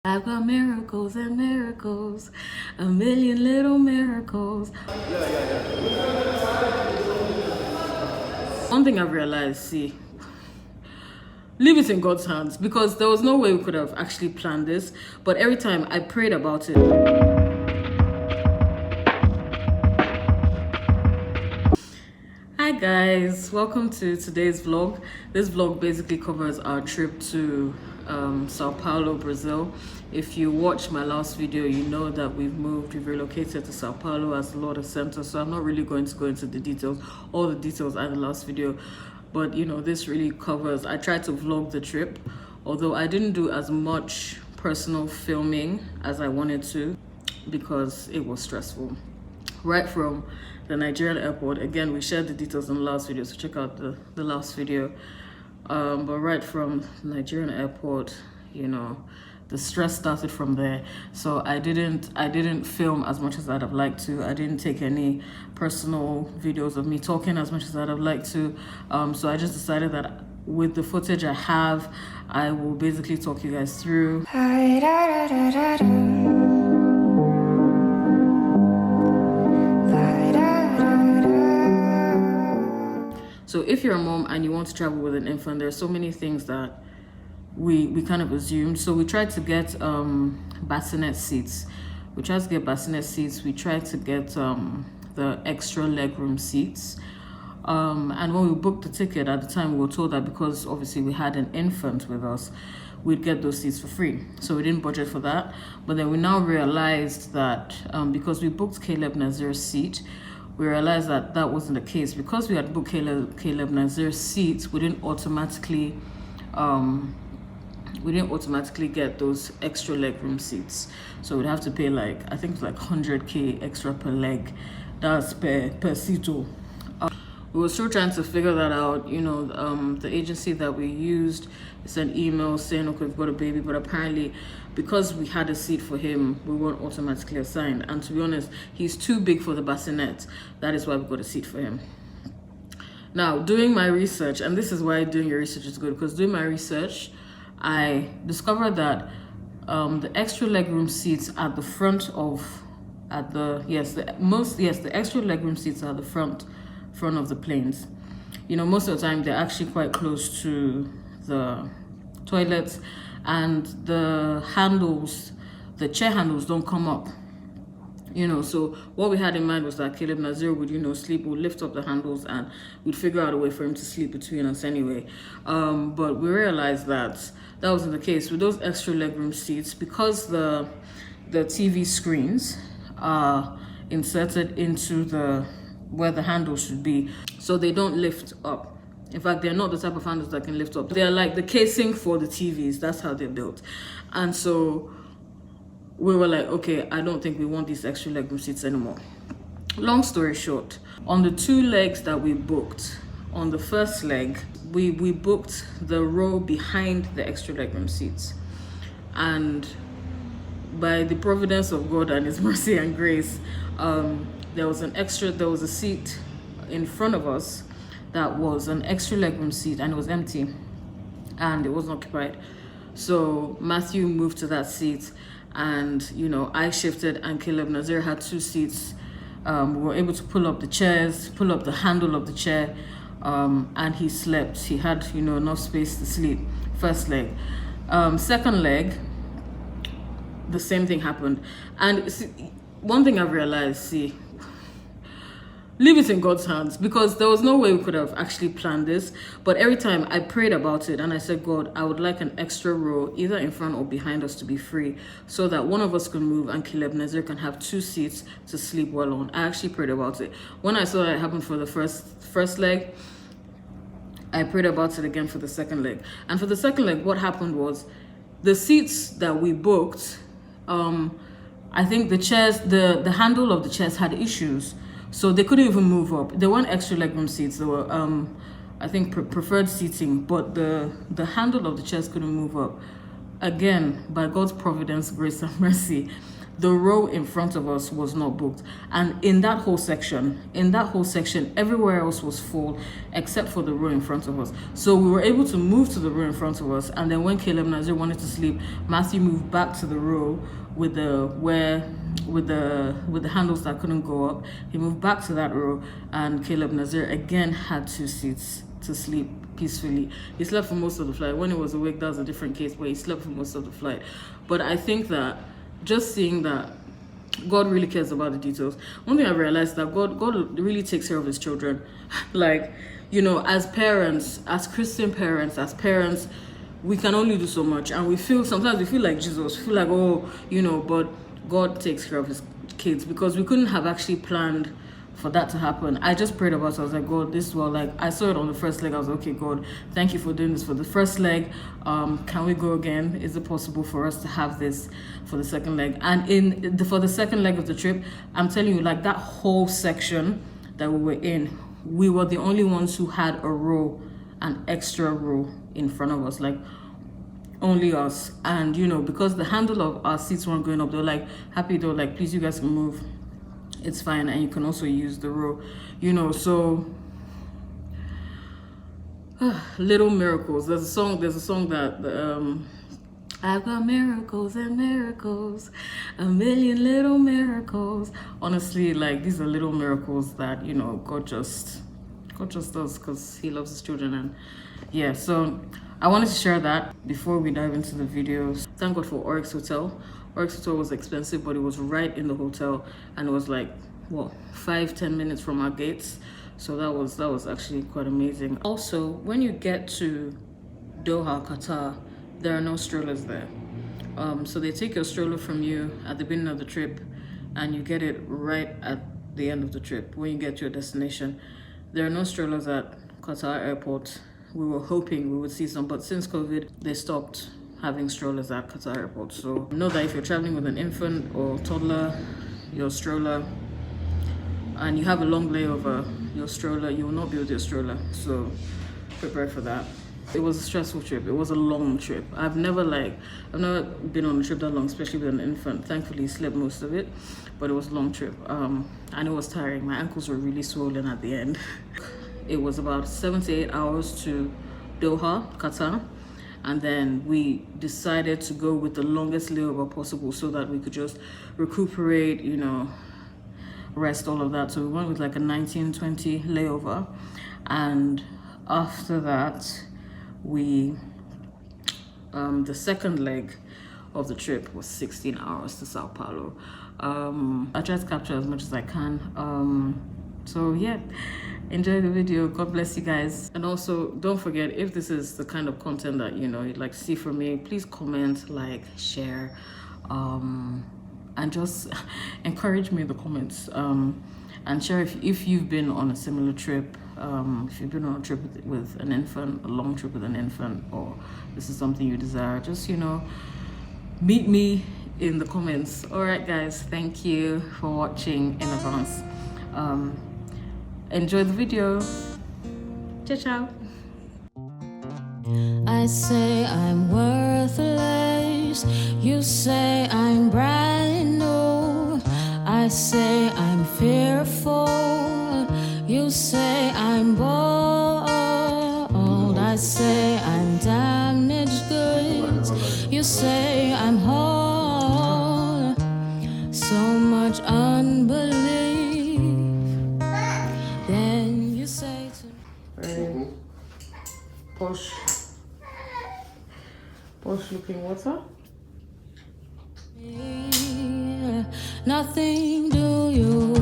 I've got miracles and miracles, a million little miracles. One thing I've realized, see, leave it in God's hands, because there was no way we could have actually planned this, but every time I prayed about it. Hi guys, welcome to today's vlog. This vlog basically covers our trip to São Paulo, Brazil. If you watched my last video, you know that we've relocated to São Paulo as the Lord has sent us. So I'm not really going to go into the details. All the details are in the last video, but you know, this really covers. I tried to vlog the trip, although I didn't do as much personal filming as I wanted to because it was stressful. Right from the Nigerian airport, again, we shared the details in the last video, so check out the last video. But right from Nigerian airport, you know, the stress started from there. So I didn't film as much as I'd have liked to. I didn't take any personal videos of me talking as much as I'd have liked to. So I just decided that with the footage I have, I will basically talk you guys through. So if you're a mom and you want to travel with an infant, there are so many things that we kind of assumed. So we tried to get bassinet seats. We tried to get bassinet seats. We tried to get the extra legroom seats. And when we booked the ticket at the time, we were told that because obviously we had an infant with us, we'd get those seats for free. So we didn't budget for that. But then we now realized that because we booked Caleb Nazir's seat, we realized that that wasn't the case. Because we had booked Caleb Nazir's seats, we didn't automatically get those extra legroom seats. So we'd have to pay like, I think it's like 100k extra per leg. That's per seat. We were still trying to figure that out. You know, the agency that we used sent emails saying, okay, we've got a baby, but apparently because we had a seat for him, we weren't automatically assigned. And to be honest, he's too big for the bassinet. That is why we got a seat for him. Now, doing my research, and this is why doing your research is good, because doing my research, I discovered that the extra legroom seats at the front of, the extra legroom seats are at the front of the planes. You know, most of the time they're actually quite close to the toilets, and the chair handles don't come up. You know, so what we had in mind was that Caleb Nazir would, you know, sleep, would lift up the handles, and we'd figure out a way for him to sleep between us anyway. But we realized that that wasn't the case with those extra legroom seats, because the TV screens are inserted into where the handles should be, so they don't lift up. In fact, they're not the type of handles that can lift up. They're like the casing for the TVs. That's how they're built. And so we were like, okay, I don't think we want these extra legroom seats anymore. Long story short, on the two legs that we booked, on the first leg, we booked the row behind the extra legroom seats. And by the providence of God and His mercy and grace, there was a seat in front of us that was an extra legroom seat, and it was empty and it wasn't occupied. So Matthew moved to that seat, and you know, I shifted, and Caleb Nazir had two seats. We were able to pull up the handle of the chair, and he slept. He had, you know, enough space to sleep. First leg. Second leg, the same thing happened. And see, one thing I've realized, leave it in God's hands, because there was no way we could have actually planned this. But every time I prayed about it, and I said, God, I would like an extra row either in front or behind us to be free, so that one of us can move and Caleb Nazir can have two seats to sleep well on. I actually prayed about it. When I saw that it happen for the first leg, I prayed about it again for the second leg. And for the second leg, what happened was the seats that we booked, I think the chairs, the handle of the chairs had issues. So they couldn't even move up. They weren't extra legroom seats. They were, I think, preferred seating. But the handle of the chairs couldn't move up. Again, by God's providence, grace, and mercy, the row in front of us was not booked. And in that whole section, everywhere else was full except for the row in front of us. So we were able to move to the row in front of us. And then when Caleb Nazir wanted to sleep, Matthew moved back to the row with the handles that couldn't go up. He moved back to that row, and Caleb Nazir again had 2 seats to sleep peacefully. He slept for most of the flight. When he was awake, that was a different case, but he slept for most of the flight. But I think that just seeing that God really cares about the details. One thing I realized that God really takes care of his children. Like, you know, as parents, as Christian parents, we can only do so much, and sometimes we feel like Jesus, we feel like, oh, you know, but God takes care of his kids, because we couldn't have actually planned for that to happen. I just prayed about it. I was like, God, this is what, like, I saw it on the first leg. I was like, okay, God, thank you for doing this for the first leg. Can we go again? Is it possible for us to have this for the second leg? And for the second leg of the trip, I'm telling you, like, that whole section that we were in, we were the only ones who had an extra row in front of us, like only us. And you know, because the handle of our seats weren't going up, they were like happy, they were like, please, you guys can move, it's fine, and you can also use the row, you know. So little miracles. There's a song that I've got miracles and miracles, a million little miracles. Honestly, like, these are little miracles that, you know, God just does, because he loves his children. And yeah, so I wanted to share that before we dive into the videos. Thank God for Oryx Hotel. Oryx Hotel was expensive, but it was right in the hotel, and it was like, what, 5-10 minutes from our gates. So that was actually quite amazing. Also, when you get to Doha, Qatar, there are no strollers there. So they take your stroller from you at the beginning of the trip, and you get it right at the end of the trip when you get to your destination. There are no strollers at Qatar airport. We were hoping we would see some, but since COVID, they stopped having strollers at Qatar airport. So know that if you're traveling with an infant or toddler, your stroller, and you have a long layover, your stroller, you will not be with your stroller. So prepare for that. It was a stressful trip. It was a long trip. I've never been on a trip that long, especially with an infant. Thankfully, slept most of it, but it was a long trip. And it was tiring. My ankles were really swollen at the end. It was about 7 to 8 hours to Doha, Qatar. And then we decided to go with the longest layover possible so that we could just recuperate, you know, rest, all of that. So we went with like a 19-20 layover. And after that, the second leg of the trip was 16 hours to São Paulo. I tried to capture as much as I can. So yeah, enjoy the video. God bless you guys. And also, don't forget, if this is the kind of content that, you know, you'd like to see from me, please comment, like, share, and just encourage me in the comments, and share if you've been on a similar trip, if you've been on a trip with an infant, a long trip with an infant, or this is something you desire. Just, you know, meet me in the comments. All right, guys, thank you for watching in advance. Enjoy the video. Ciao, ciao. I say I'm worthless, you say I'm brand new. I say I'm fearful, you say I'm bold. I say I'm damaged goods, you say I'm whole. So much unbelief, then you say to me, Posh looking water. Nothing do you.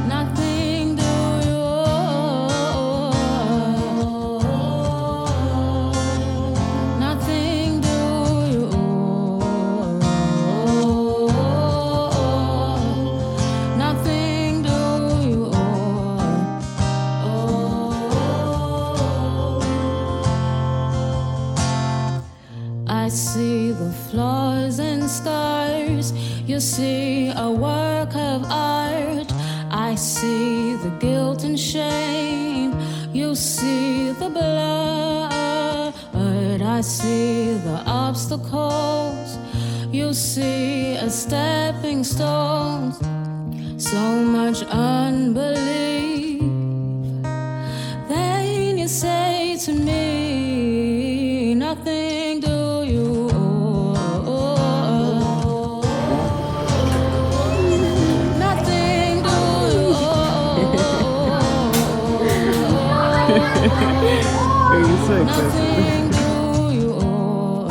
Nothing do you. Nothing do you. Nothing do you. I see the flaws and scars. You see a work of art. I see the guilt and shame. You see the blood. I see the obstacles, you see a stepping stone. So much unbelief. Then you say to me, nothing do you owe. Nothing do you owe. Are you so excited? Nothing do you owe.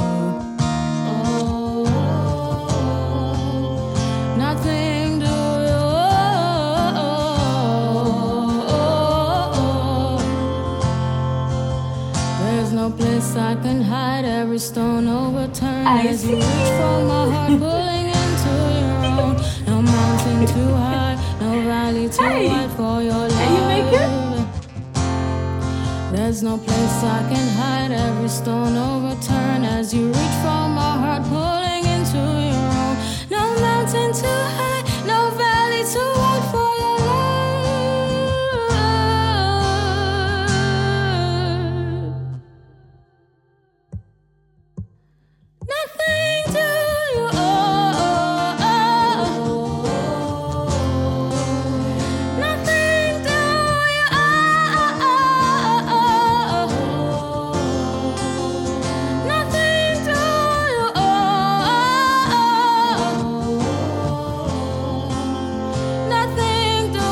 Nothing do you owe. There's no place I can hide, every stone overturned as you reach for my heart, pulling into your own. No mountain too high, no valley too wide for your love. There's no place I can hide, every stone overturned as you reach for my heart, pulling into your own. No mountain too high, no valley too wide for your love. Nothing do you owe. Nothing do you owe. Nothing do you owe. Nothing do you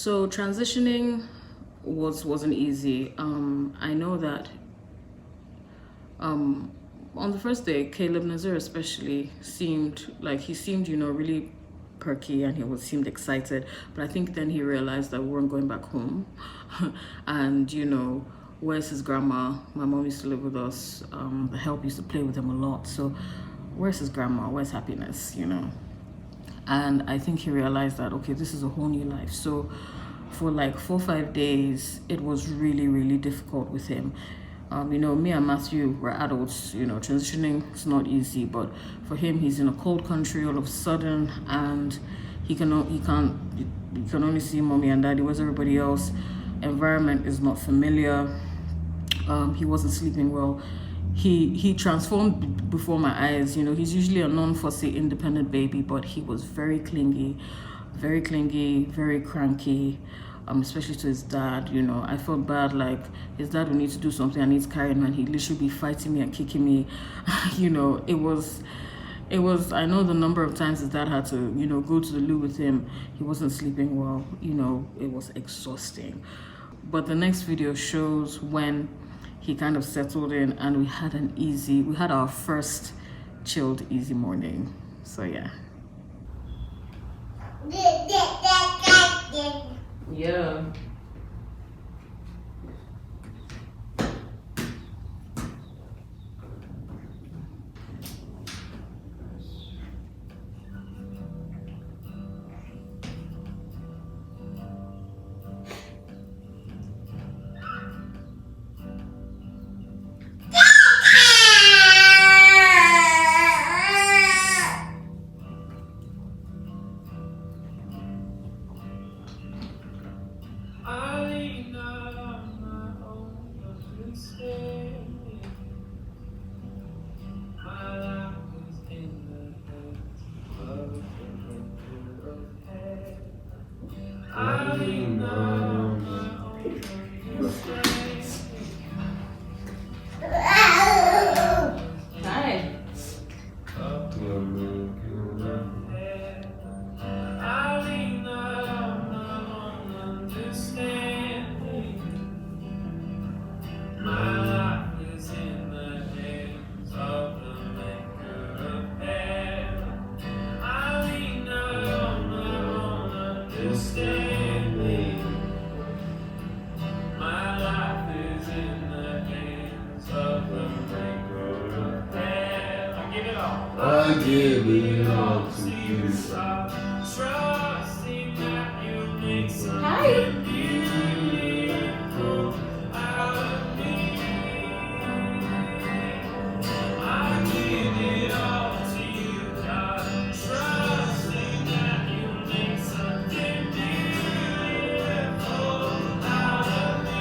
So transitioning wasn't easy. I know that on the first day, Caleb Nazir especially seemed really perky, and he seemed excited. But I think then he realized that we weren't going back home, and where's his grandma? My mom used to live with us. The help used to play with him a lot. So where's his grandma? Where's happiness? And I think he realized that, okay, this is a whole new life. So for like 4 or 5 days, it was really, really difficult with him. Me and Matthew were adults, transitioning is not easy, but for him, he's in a cold country all of a sudden, and he can only see mommy and daddy. Where's everybody else? Environment is not familiar. He wasn't sleeping well. He transformed before my eyes. He's usually a non-fussy, independent baby, but he was very clingy, very cranky, especially to his dad. I felt bad, like his dad would need to do something and he's carrying him, and he'd literally be fighting me and kicking me. It was, I know the number of times his dad had to, go to the loo with him. He wasn't sleeping well. It was exhausting. But the next video shows when he kind of settled in, and we had our first chilled, easy morning. So yeah. Yeah. understand me. My life is in the hands of the maker of heaven. I give it all. I give it all to you. Stop trusting that you make something beautiful out of me. I give it all to you, God. Trusting that you make something beautiful out of me.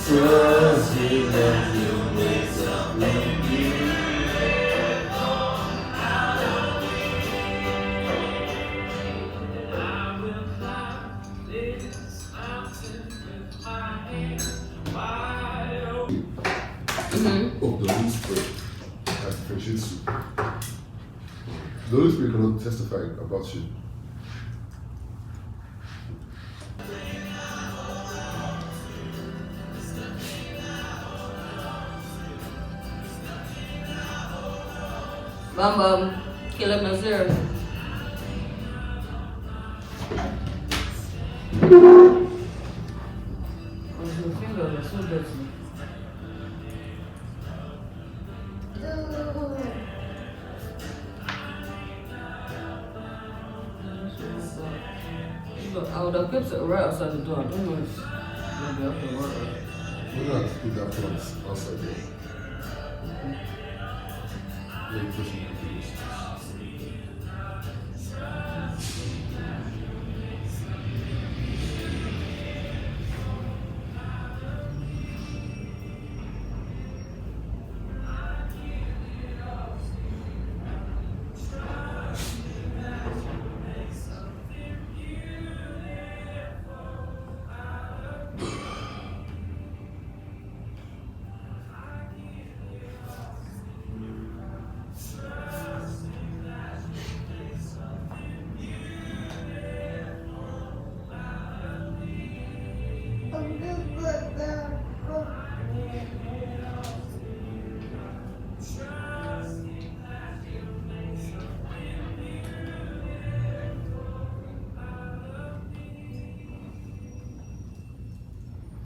Trusting that you make something beautiful I will climb this mountain with my hands wide open. of the Holy Spirit that differentiates you. The Holy Spirit cannot testify about you. Bam Bam, Caleb Nazir. Your fingers are so dirty. Look, I would have kept it right outside the door. I don't know if you'll be able to work. We're gonna have to put that plant outside there. Yeah, you push it.